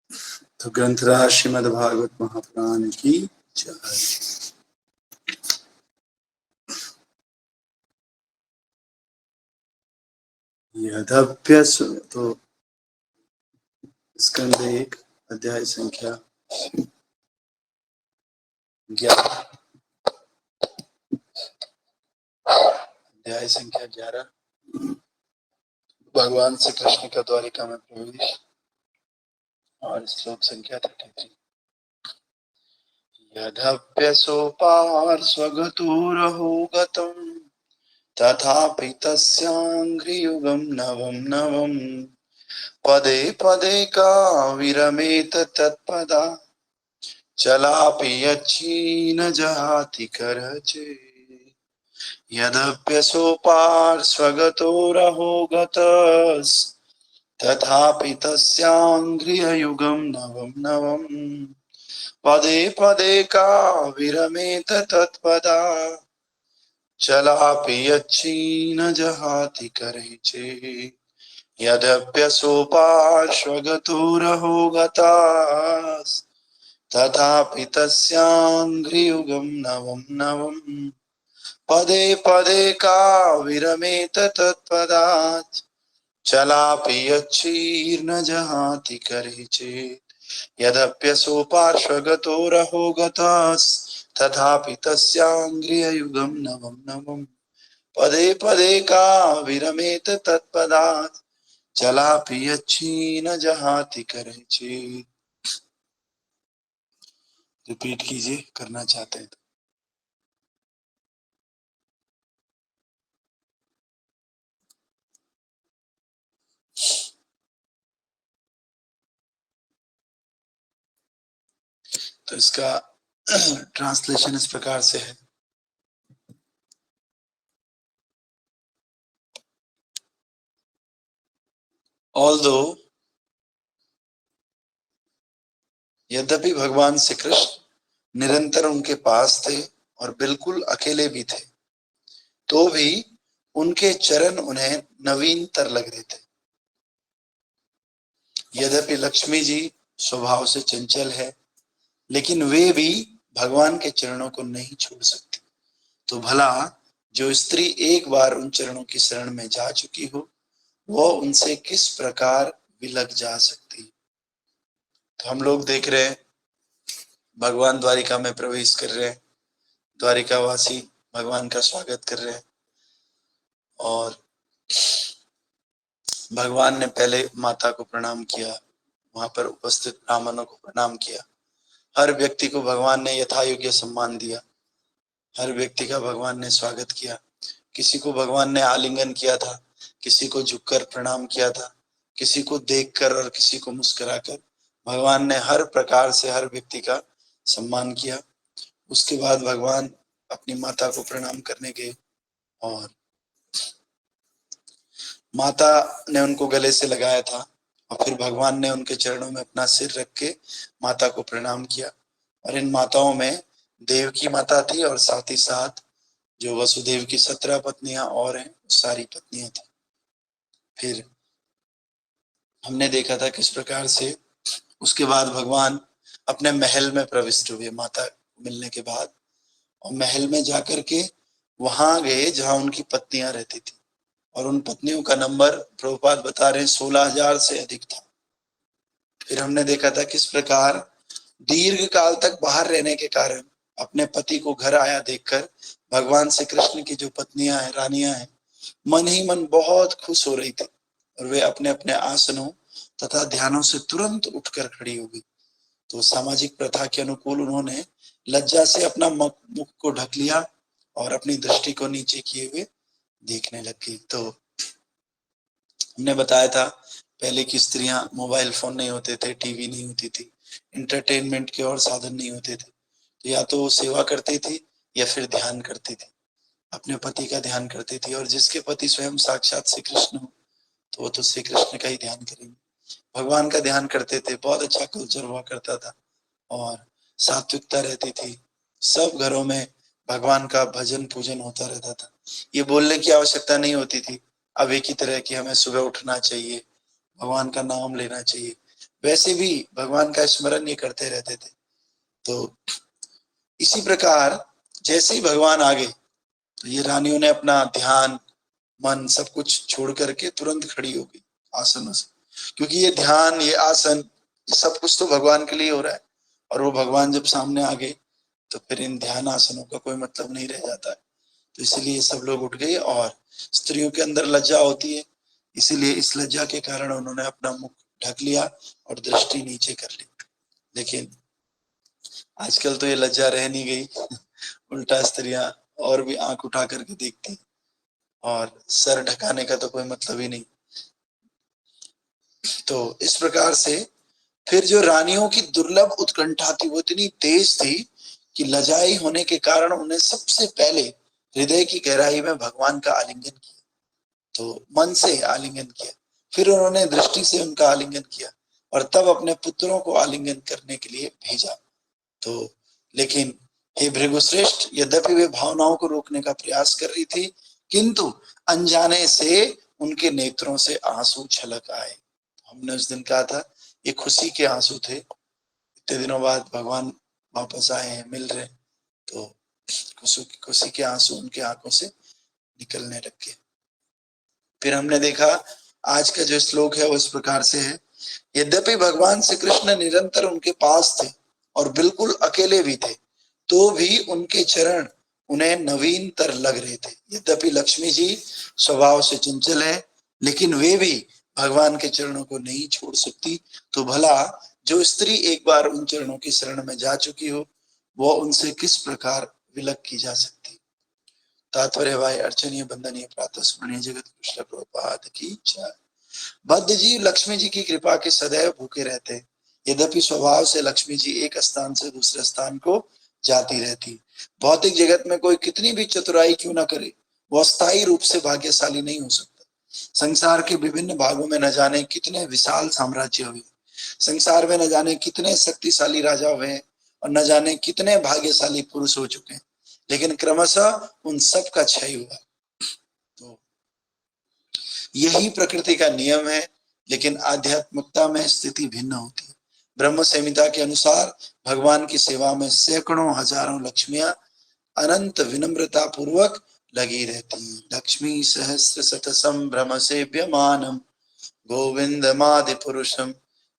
तो ग्रंथराज श्रीमद् भागवत महापुराण की जय। यदप्यसु तो स्कंद 1 अध्याय संख्या 11, अध्याय संख्या 11 भगवान श्री कृष्ण का द्वारिका में प्रवेश और श्लोक संख्या 33। यदप्यसोपार्श्वगतोरहो गतम् तथापि तस्याङ्घ्रियुगं नवं नवम् पदे पदे का विरमेत तत्पदा चलापि यच्छीन जहाति करचे। यदप्यसोपार्श्वगतोरहो गतस् तथापि तस्याङ्घ्रियुगं नवं नवम् पदे पदे का विरमेत तत्पदा चलापि यच्छीन जहाति करचे। यदप्यसोपार्श्वगतोरहो गतास् तथापि तस्याङ्घ्रियुगं नवं नवम् पदे पदे का विरमेत तत्पदात् चलापि यच्छीर्न जहाति करचेत्। यदप्यसोपार्श्वगतोरहो गतास् तथापि तस्याङ्घ्रियुगं नवं नवम् पदे पदे का विरमेत तत्पदात् चलापि यच्छीन जहाति करचेत्। रिपीट कीजिए, करना चाहते हैं तो इसका ट्रांसलेशन इस प्रकार से है। Although यद्यपि भगवान श्री कृष्ण निरंतर उनके पास थे और बिल्कुल अकेले भी थे, तो भी उनके चरण उन्हें नवीनतर लग रहे थे। यद्यपि लक्ष्मी जी स्वभाव से चंचल है, लेकिन वे भी भगवान के चरणों को नहीं छोड़ सकती। तो भला जो स्त्री एक बार उन चरणों की शरण में जा चुकी हो, वो उनसे किस प्रकार विलग जा सकती। तो हम लोग देख रहे हैं भगवान द्वारिका में प्रवेश कर रहे हैं, द्वारिकावासी भगवान का स्वागत कर रहे हैं और भगवान ने पहले माता को प्रणाम किया, वहां पर उपस्थित ब्राह्मणों को प्रणाम किया। हर व्यक्ति को भगवान ने यथा योग्य सम्मान दिया, हर व्यक्ति का भगवान ने स्वागत किया। किसी को भगवान ने आलिंगन किया था, किसी को झुककर प्रणाम किया था, किसी को देखकर और किसी को मुस्कुराकर भगवान ने हर प्रकार से हर व्यक्ति का सम्मान किया। उसके बाद भगवान अपनी माता को प्रणाम करने गए और माता ने उनको गले से लगाया था और फिर भगवान ने उनके चरणों में अपना सिर रख के माता को प्रणाम किया। और इन माताओं में देवकी माता थी और साथ ही साथ जो वसुदेव की 17 पत्नियां और हैं, सारी पत्नियां थी। फिर हमने देखा था किस प्रकार से उसके बाद भगवान अपने महल में प्रविष्ट हुए माता मिलने के बाद, और महल में जाकर के वहां गए जहां उनकी पत्नियां रहती थी और उन पत्नियों का नंबर प्रभुपाद बता रहे हैं 16,000 से अधिक था। फिर हमने देखा था किस प्रकार दीर्घ काल तक बाहर रहने के कारण अपने पति को घर आया देखकर भगवान श्री कृष्ण की जो पत्नियां हैं, रानियां हैं, मन ही मन बहुत खुश हो रही थी और वे अपने अपने आसनों तथा ध्यानों से तुरंत उठकर खड़ी हो गई। तो सामाजिक प्रथा के अनुकूल उन्होंने लज्जा से अपना मुख को ढक लिया और अपनी दृष्टि को नीचे किए हुए देखने लग गई। तो हमने बताया था पहले की स्त्रियां, मोबाइल फोन नहीं होते थे, टीवी नहीं होती थी, एंटरटेनमेंट के और साधन नहीं होते थे, तो या तो वो सेवा करती थी या फिर ध्यान करती थी, अपने पति का ध्यान करती थी। और जिसके पति स्वयं साक्षात श्री कृष्ण हो तो वो तो श्री कृष्ण का ही ध्यान करेंगे, भगवान का ध्यान करते थे। बहुत अच्छा कल्चर हुआ करता था और सात्विकता रहती थी। सब घरों में भगवान का भजन पूजन होता रहता था। ये बोलने की आवश्यकता नहीं होती थी अब एक ही तरह की हमें सुबह उठना चाहिए, भगवान का नाम लेना चाहिए। वैसे भी भगवान का स्मरण ये करते रहते थे। तो इसी प्रकार जैसे ही भगवान आ गए तो ये रानियों ने अपना ध्यान, मन सब कुछ छोड़ करके तुरंत खड़ी हो गई आसनों से, क्योंकि ये ध्यान, ये आसन, ये सब कुछ तो भगवान के लिए हो रहा है। और वो भगवान जब सामने आ गए तो फिर इन ध्यान आसनों का कोई मतलब नहीं रह जाता है। तो इसीलिए सब लोग उठ गए। और स्त्रियों के अंदर लज्जा होती है, इसीलिए इस लज्जा के कारण उन्होंने अपना मुख ढक लिया और दृष्टि नीचे कर ली। लेकिन आजकल तो ये लज्जा रह नहीं गई। उल्टा स्त्रियां और भी आंख उठा करके देखती, और सर ढकाने का तो कोई मतलब ही नहीं। तो इस प्रकार से फिर जो रानियों की दुर्लभ उत्कंठा थी वो इतनी तेज थी कि लजाई होने के कारण उन्हें सबसे पहले हृदय की गहराई में भगवान का आलिंगन किया। तो मन से आलिंगन किया, फिर उन्होंने दृष्टि से उनका आलिंगन किया, और तब अपने पुत्रों को आलिंगन करने के लिए भेजा। तो लेकिन हे भृगुश्रेष्ठ, यद्यपि वे भावनाओं को रोकने का प्रयास कर रही थी, किंतु अनजाने से उनके नेत्रों से आंसू छलक आए। हमने उस दिन कहा था ये खुशी के आंसू थे। इतने दिनों बाद भगवान वापस आए हैं, मिल रहे, तो खुशी के आंसू उनके आंखों से निकलने लगे। फिर हमने देखा आज का जो श्लोक है वो इस प्रकार से है, यद्यपि भगवान श्री कृष्ण निरंतर उनके पास थे और बिल्कुल अकेले भी थे, तो भी उनके चरण उन्हें नवीनतर लग रहे थे। यद्यपि लक्ष्मी जी स्वभाव से चंचल है, लेकिन वे भी भगवान के चरणों को नहीं छोड़ सकती। तो भला जो स्त्री एक बार उन चरणों की शरण में जा चुकी हो, वो उनसे किस प्रकार विलग की जा सकती। तात्पर्य भाई अर्चनीय बंदनीय प्रातः स्मरणीय जगत कृष्ण प्रभुपाद की जय। बद्ध जीव लक्ष्मी जी की कृपा के सदैव भूखे रहते, यद्यपि स्वभाव से लक्ष्मी जी एक स्थान से दूसरे स्थान को जाती रहती। भौतिक जगत में कोई कितनी भी चतुराई क्यों न करे, वो अस्थायी रूप से भाग्यशाली नहीं हो सकता। संसार के विभिन्न भागों में न जाने कितने विशाल साम्राज्य हुए, संसार में न जाने कितने शक्तिशाली राजा हुए, और न जाने कितने भाग्यशाली पुरुष हो चुके हैं, लेकिन क्रमशः उन सब का क्षय हुआ। तो यही प्रकृति का नियम है, लेकिन आध्यात्मिकता में स्थिति भिन्न होती है। ब्रह्म संहिता के अनुसार भगवान की सेवा में सैकड़ों हजारों लक्ष्मियां अनंत विनम्रता पूर्वक लगी रहती हैं। लक्ष्मी सहस्र शतसम भ्रम सेव्यमानम गोविंदमादि पुरुषम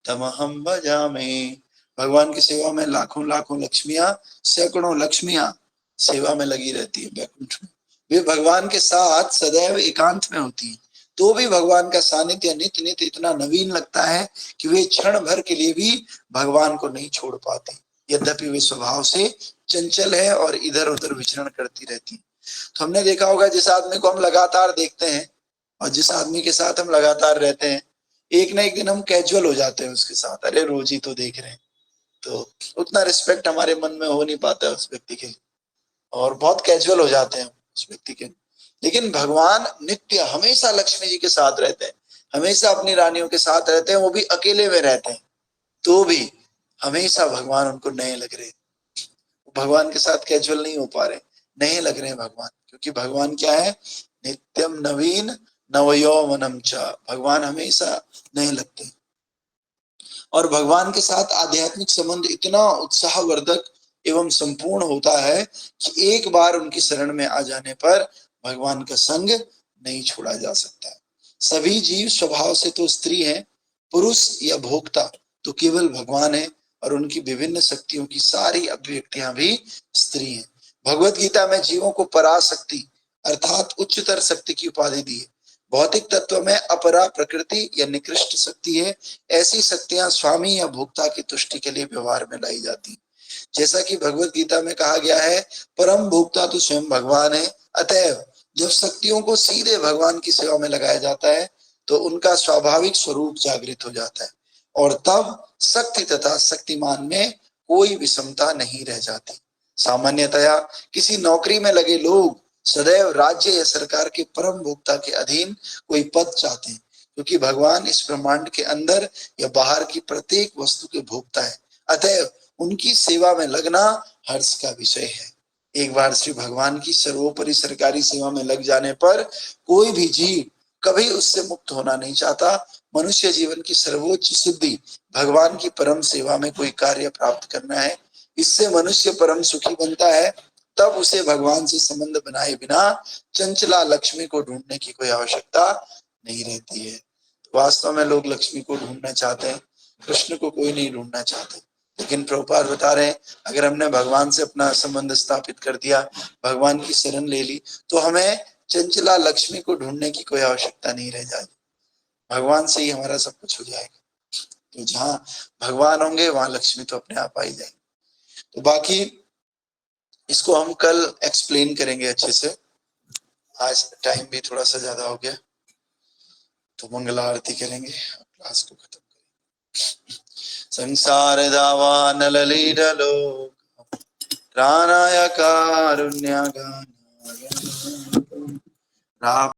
तमहम भजामि। भगवान की सेवा में लाखों लाखों लक्ष्मियां, सैकड़ों लक्ष्मियां सेवा में लगी रहती है बैकुंठ में। वे भगवान के साथ सदैव एकांत में होती हैं, तो भी भगवान का सानिध्य नित्य नित्य इतना नवीन लगता है कि वे क्षण भर के लिए भी भगवान को नहीं छोड़ पाते, यद्यपि वे स्वभाव से चंचल है और इधर उधर विचरण करती रहती। तो हमने देखा होगा जिस आदमी को हम लगातार देखते हैं और जिस आदमी के साथ हम लगातार रहते हैं, एक ना एक दिन हम कैजुअल हो जाते हैं उसके साथ, अरे रोज ही तो देख रहे हैं, तो उतना रिस्पेक्ट हमारे मन में हो नहीं पाता है उस व्यक्ति के लिए, और बहुत कैजुअल हो जाते हैं उस व्यक्ति के। लेकिन भगवान नित्य हमेशा लक्ष्मी जी के साथ रहते हैं, हमेशा अपनी रानियों के साथ रहते हैं, वो भी अकेले में रहते हैं, तो भी हमेशा भगवान उनको नए लग रहे हैं। भगवान के साथ कैजुअल नहीं हो पा रहे, नहीं लग रहे हैं भगवान, क्योंकि भगवान क्या है, नित्यम नवीन नवयौवनम च, भगवान हमेशा नए लगते हैं। और भगवान के साथ आध्यात्मिक संबंध इतना उत्साहवर्धक एवं संपूर्ण होता है कि एक बार उनकी शरण में आ जाने पर भगवान का संग नहीं छोड़ा जा सकता। सभी जीव स्वभाव से तो स्त्री हैं, पुरुष या भोक्ता तो केवल भगवान है, और उनकी विभिन्न शक्तियों की सारी अभिव्यक्तियां भी स्त्री हैं। भगवत गीता में जीवों को पराशक्ति अर्थात उच्चतर शक्ति की उपाधि दी है। भौतिक तत्व में अपरा प्रकृति या निकृष्ट शक्ति है। ऐसी शक्तियां स्वामी या भोक्ता की तुष्टि के लिए व्यवहार में लाई जाती, जैसा कि भगवत गीता में कहा गया है, परम भोक्ता तो स्वयं भगवान है। अतएव जब शक्तियों को सीधे भगवान की सेवा में लगाया जाता है तो उनका स्वाभाविक स्वरूप जागृत हो जाता है, और तब शक्ति तथा शक्तिमान में कोई विषमता नहीं रह जाती। सामान्यतया किसी नौकरी में लगे लोग सदैव राज्य या सरकार के परम भोक्ता के अधीन कोई पद चाहते हैं, क्योंकि भगवान इस ब्रह्मांड के अंदर या बाहर की प्रत्येक वस्तु के भोक्ता है। अतएव उनकी सेवा में लगना हर्ष का विषय है। एक बार श्री भगवान की सर्वोपरि सरकारी सेवा में लग जाने पर कोई भी जीव कभी उससे मुक्त होना नहीं चाहता, मनुष्य जीवन की सर्वोच्च सिद्धि भगवान की परम सेवा में कोई कार्य प्राप्त करना है। इससे मनुष्य परम सुखी बनता है। तब उसे भगवान से संबंध बनाए बिना चंचला लक्ष्मी को ढूंढने की कोई आवश्यकता नहीं रहती है। वास्तव में लोग लक्ष्मी को ढूंढना चाहते हैं, कृष्ण को कोई नहीं ढूंढना चाहते। लेकिन प्रभुपाद बता रहे हैं, अगर हमने भगवान से अपना संबंध स्थापित कर दिया, भगवान की शरण ले ली, तो हमें चंचला लक्ष्मी को ढूंढने की कोई आवश्यकता नहीं रह जाएगी। भगवान से ही हमारा सब कुछ हो जाएगा। तो जहां भगवान होंगे वहां लक्ष्मी तो अपने आप आ ही जाएगी। तो बाकी इसको हम कल एक्सप्लेन करेंगे अच्छे से। आज टाइम भी थोड़ा सा ज्यादा हो गया, तो मंगला आरती करेंगे, क्लास को खत्म करेंगे। संसार दावा नललीडलो प्राणाय कारुण्य गानाय